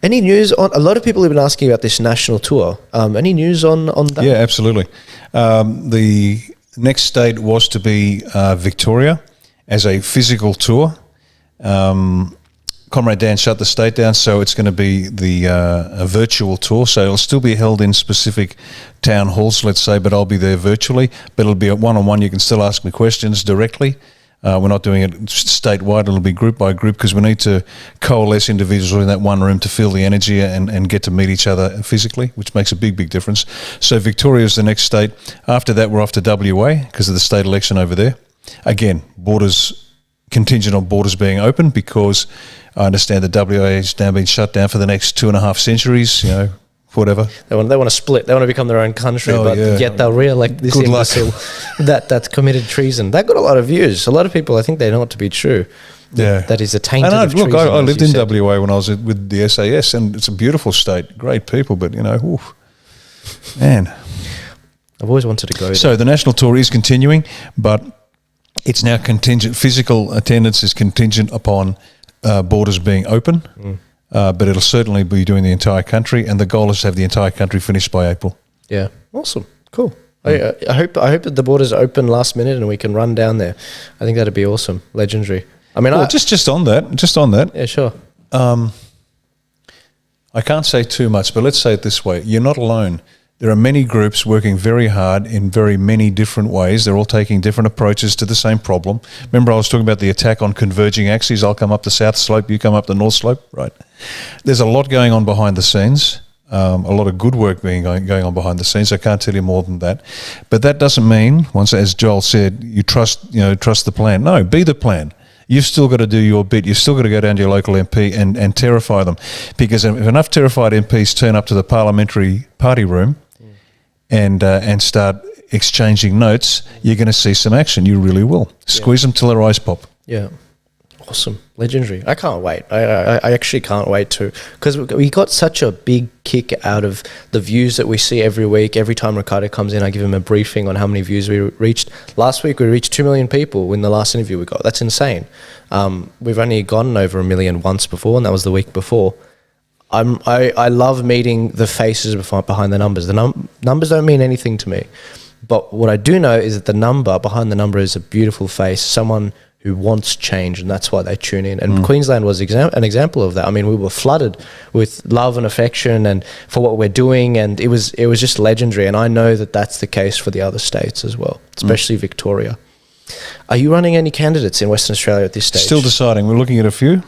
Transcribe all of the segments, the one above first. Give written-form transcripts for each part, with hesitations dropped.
Any news on? A lot of people have been asking about this national tour. Any news on that? Yeah, absolutely. The next state was to be Victoria as a physical tour. Comrade Dan shut the state down, so it's going to be a virtual tour. So it'll still be held in specific town halls, let's say, but I'll be there virtually. But it'll be a one-on-one. You can still ask me questions directly. We're not doing it statewide. It'll be group by group because we need to coalesce individuals in that one room to feel the energy and get to meet each other physically, which makes a big, big difference. So Victoria is the next state. After that, we're off to WA because of the state election over there. Again, borders contingent on borders being open because I understand that WA has now been shut down for the next 2.5 centuries, whatever. They want to split. They want to become their own country, yet they'll re-elect this imbecile that's committed treason. That got a lot of views. A lot of people, I think they know it to be true. Yeah. That is a tainted of treason. Look, I lived in WA when I was with the SAS, and it's a beautiful state, great people, but, oof, man. I've always wanted to go there. So the national tour is continuing, but it's now contingent. Physical attendance is contingent upon borders being open. But it'll certainly be doing the entire country, and the goal is to have the entire country finished by April. Yeah, awesome, cool. I hope that the borders open last minute and we can run down there. I think that'd be awesome, legendary. I mean, just on that. Yeah, sure. I can't say too much, but let's say it this way: you're not alone. There are many groups working very hard in very many different ways. They're all taking different approaches to the same problem. Remember I was talking about the attack on converging axes. I'll come up the south slope, you come up the north slope, right? There's a lot going on behind the scenes, a lot of good work going on behind the scenes. I can't tell you more than that. But that doesn't mean, once, as Joel said, you trust the plan. No, be the plan. You've still got to do your bit. You've still got to go down to your local MP and terrify them. Because if enough terrified MPs turn up to the parliamentary party room and start exchanging notes, you're going to see some action. You really will. Squeeze them till their eyes pop. Yeah. Awesome. Legendary. I can't wait. I actually can't wait to, because we got such a big kick out of the views that we see every week. Every time Riccardo comes in, I give him a briefing on how many views we reached. Last week, we reached 2 million people in the last interview we got. That's insane. We've only gotten over 1 million once before, and that was the week before. I love meeting the faces behind the numbers. The numbers don't mean anything to me. But what I do know is that the number behind the number is a beautiful face, someone who wants change, and that's why they tune in. And Queensland was an example of that. I mean, we were flooded with love and affection and for what we're doing, and it was just legendary. And I know that that's the case for the other states as well, especially Victoria. Are you running any candidates in Western Australia at this stage? Still deciding. We're looking at a few.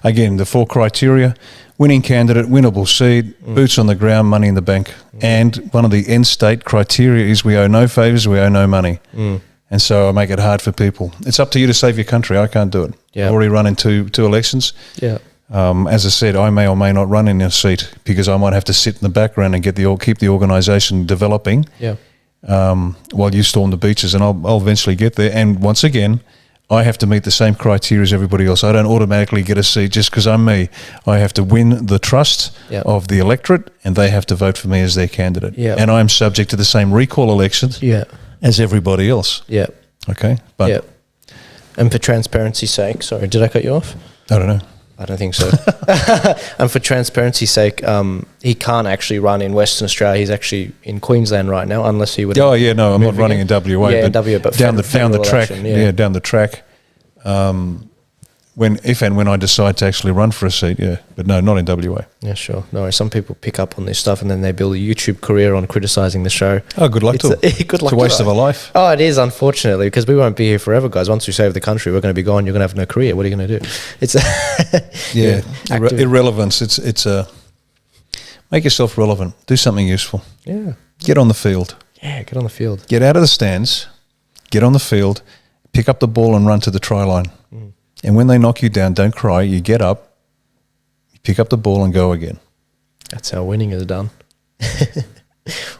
Again, the 4 criteria: winning candidate, winnable seat, boots on the ground, money in the bank. And one of the end state criteria is we owe no favours, we owe no money. And so I make it hard for people. It's up to you to save your country. I can't do it. Yeah. I've already run in two elections. Yeah. As I said, I may or may not run in a seat because I might have to sit in the background and keep the organisation developing. Yeah. While you storm the beaches, and I'll eventually get there. And once again, I have to meet the same criteria as everybody else. I don't automatically get a seat just because I'm me. I have to win the trust of the electorate, and they have to vote for me as their candidate. Yeah. And I'm subject to the same recall elections as everybody else. Yeah. Okay? But and for transparency's sake, sorry, did I cut you off? I don't know. I don't think so. And for transparency's sake, he can't actually run in Western Australia. He's actually in Queensland right now, unless he would. Oh yeah, no, I'm not running in WA. Yeah, but in WA, but down the track. Election, down the track. When I decide to actually run for a seat, but no, not in WA. Yeah, sure. No, some people pick up on this stuff and then they build a YouTube career on criticising the show. Oh, good luck to them. Good luck. It's a waste of a life. Oh, it is, unfortunately, because we won't be here forever, guys. Once we save the country, we're going to be gone. You're going to have no career. What are you going to do? It's irrelevance. It's make yourself relevant. Do something useful. Yeah. Get on the field. Yeah, get on the field. Get out of the stands. Get on the field. Pick up the ball and run to the try line. And when they knock you down, don't cry. You get up, you pick up the ball and go again. That's how winning is done.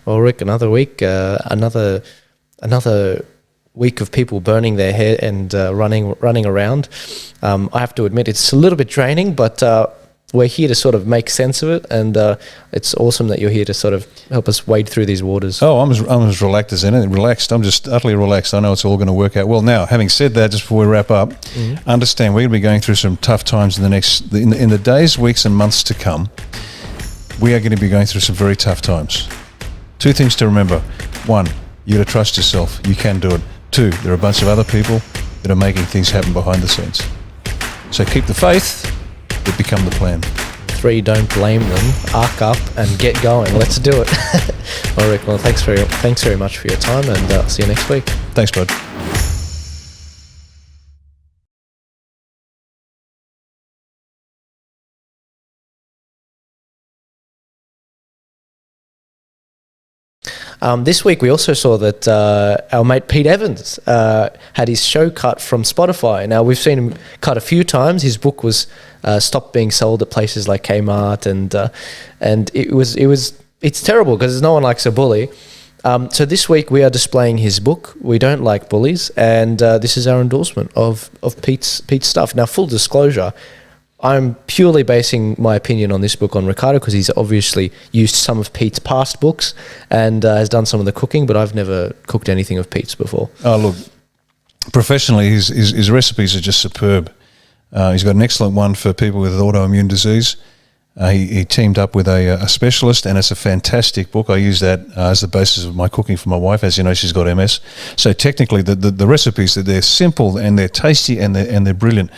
Well, Rick, another week, another week of people burning their hair and running around. I have to admit, it's a little bit draining, but we're here to sort of make sense of it, and it's awesome that you're here to sort of help us wade through these waters. Oh, I'm as relaxed as anything. Relaxed. I'm just utterly relaxed. I know it's all going to work out well. Now, having said that, just before we wrap up, understand we're going to be going through some tough times in the days, weeks, and months to come. We are going to be going through some very tough times. 2 things to remember. 1, you got to trust yourself. You can do it. 2, there are a bunch of other people that are making things happen behind the scenes. So keep the faith, but become the plan. 3, don't blame them. Arc up and get going. Let's do it. Well, Rick, thanks very much for your time, and see you next week. Thanks, bud. This week we also saw that our mate Pete Evans had his show cut from Spotify. Now, we've seen him cut a few times. His book was stopped being sold at places like Kmart, and it's terrible because no one likes a bully. So this week we are displaying his book, We Don't Like Bullies, and this is our endorsement of Pete's stuff. Now, full disclosure, I'm purely basing my opinion on this book on Riccardo because he's obviously used some of Pete's past books and has done some of the cooking, but I've never cooked anything of Pete's before. Oh, look, professionally, his recipes are just superb. He's got an excellent one for people with autoimmune disease. He teamed up with a specialist, and it's a fantastic book. I use that as the basis of my cooking for my wife. As you know, she's got MS. So technically, the recipes, they're simple and they're tasty and they're brilliant.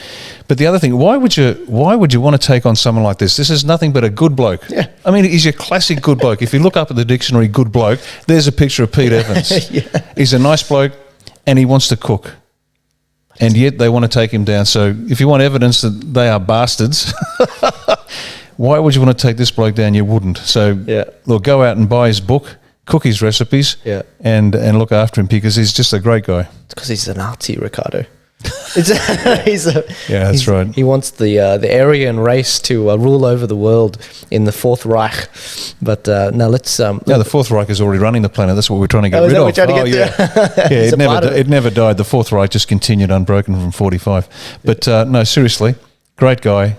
But the other thing, why would you want to take on someone like this? This is nothing but a good bloke. Yeah. I mean, he's your classic good bloke. If you look up at the dictionary, good bloke, there's a picture of Pete Evans. Yeah. He's a nice bloke, and he wants to cook. And yet they want to take him down. So if you want evidence that they are bastards, why would you want to take this bloke down? You wouldn't. So look, go out and buy his book, cook his recipes, and look after him because he's just a great guy. It's because he's a Nazi, Riccardo. Right. He wants the Aryan race to rule over the world in the Fourth Reich. But now let's. The Fourth Reich is already running the planet. That's what we're trying to get rid of. It never died. The Fourth Reich just continued unbroken from 45. But no, seriously, great guy.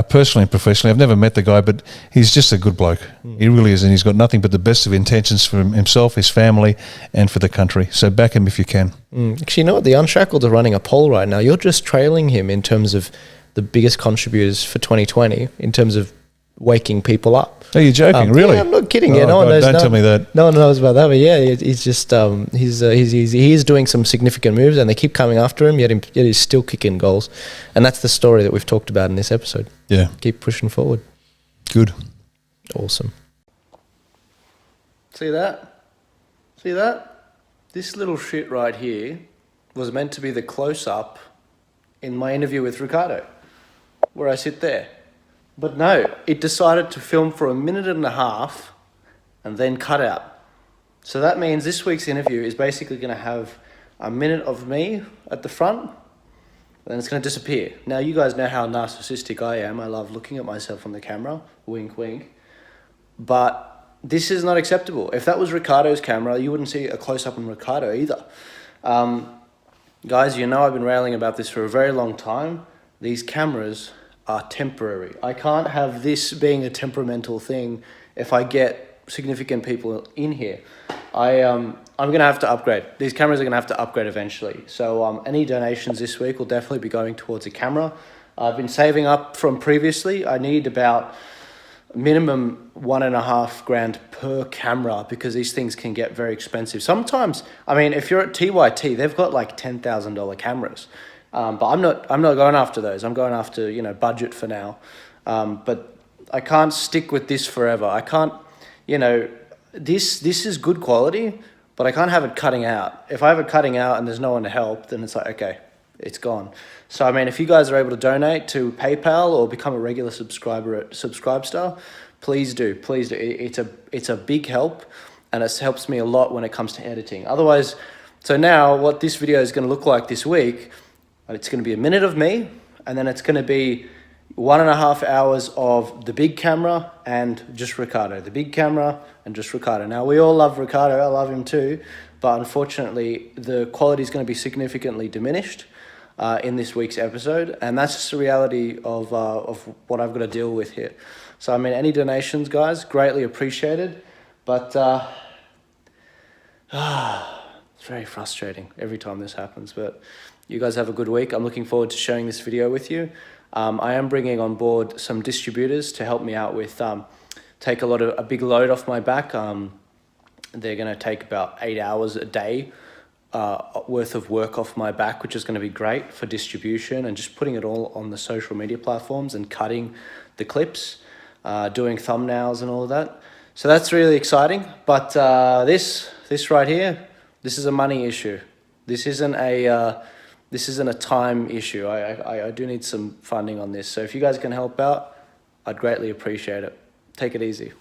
Personally and professionally, I've never met the guy, but he's just a good bloke. He really is, and he's got nothing but the best of intentions for himself, his family, and for the country. So back him if you can. Actually, you know what? The Unshackled are running a poll right now. You're just trailing him in terms of the biggest contributors for 2020 in terms of waking people up. Are you joking? Really? Yeah, I'm not kidding. Oh, God, don't tell me that. No one knows about that. But yeah, he's just he's doing some significant moves, and they keep coming after him. Yet he's still kicking goals, and that's the story that we've talked about in this episode. Yeah, keep pushing forward. Good, awesome. See that? This little shit right here was meant to be the close-up in my interview with Riccardo, where I sit there. But no, it decided to film for 1.5 minutes and then cut out. So that means this week's interview is basically going to have 1 minute of me at the front, then it's going to disappear. Now, you guys know how narcissistic I am. I love looking at myself on the camera. Wink, wink. But this is not acceptable. If that was Riccardo's camera, you wouldn't see a close-up on Riccardo either. Guys, you know I've been railing about this for a very long time. These cameras are temporary. I can't have this being a temperamental thing if I get significant people in here. I'm going to have to upgrade. These cameras are going to have to upgrade eventually. So any donations this week will definitely be going towards a camera. I've been saving up from previously. I need about minimum $1.5 grand per camera because these things can get very expensive. Sometimes, I mean, if you're at TYT, they've got like $10,000 cameras. But I'm not going after those. I'm going after, budget for now. But I can't stick with this forever. I can't, this is good quality, but I can't have it cutting out. If I have it cutting out and there's no one to help, then it's like, okay, it's gone. So, I mean, if you guys are able to donate to PayPal or become a regular subscriber at Subscribestar, please do. It's a big help, and it helps me a lot when it comes to editing. Otherwise, so now what this video is going to look like this week, it's going to be 1 minute of me, and then it's going to be 1.5 hours of the big camera and just Riccardo. The big camera and just Riccardo. Now, we all love Riccardo. I love him too. But unfortunately, the quality is going to be significantly diminished. in this week's episode, and that's just the reality of what I've got to deal with here. So I mean, any donations, guys, greatly appreciated, but it's very frustrating every time this happens. But you guys have a good week. I'm looking forward to sharing this video with you. I am bringing on board some distributors to help me out with take a big load off my back. They're going to take about 8 hours a day worth of work off my back, which is going to be great for distribution and just putting it all on the social media platforms and cutting the clips, doing thumbnails and all of that. So that's really exciting. But this right here, this is a money issue. This isn't a time issue. I do need some funding on this. So if you guys can help out, I'd greatly appreciate it. Take it easy.